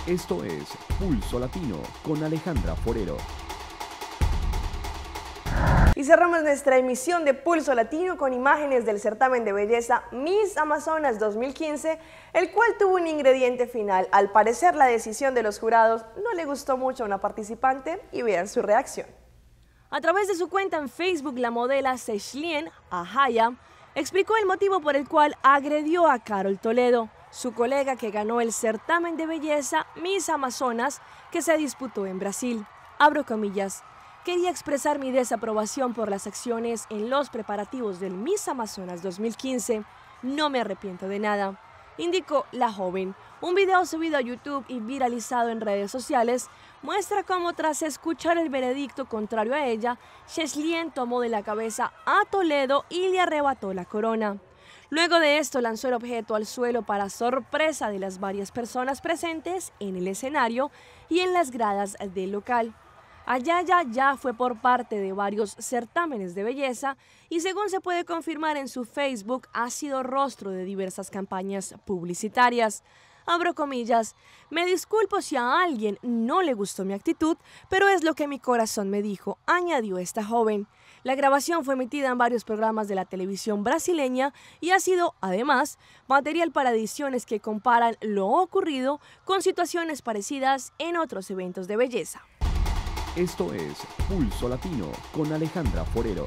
Esto es Pulso Latino con Alejandra Forero. Y cerramos nuestra emisión de Pulso Latino con imágenes del certamen de belleza Miss Amazonas 2015, el cual tuvo un ingrediente final. Al parecer, la decisión de los jurados no le gustó mucho a una participante y vean su reacción. A través de su cuenta en Facebook, la modelo Seshlien Ahaya explicó el motivo por el cual agredió a Carol Toledo, su colega que ganó el certamen de belleza Miss Amazonas que se disputó en Brasil. Abro comillas. Quería expresar mi desaprobación por las acciones en los preparativos del Miss Amazonas 2015. No me arrepiento de nada, indicó la joven. Un video subido a YouTube y viralizado en redes sociales muestra cómo, tras escuchar el veredicto contrario a ella, Seshlien tomó de la cabeza a Toledo y le arrebató la corona. Luego de esto lanzó el objeto al suelo para sorpresa de las varias personas presentes en el escenario y en las gradas del local. Ahaya ya fue por parte de varios certámenes de belleza y, según se puede confirmar en su Facebook, ha sido rostro de diversas campañas publicitarias. Abro comillas, me disculpo si a alguien no le gustó mi actitud, pero es lo que mi corazón me dijo, añadió esta joven. La grabación fue emitida en varios programas de la televisión brasileña y ha sido, además, material para ediciones que comparan lo ocurrido con situaciones parecidas en otros eventos de belleza. Esto es Pulso Latino con Alejandra Forero.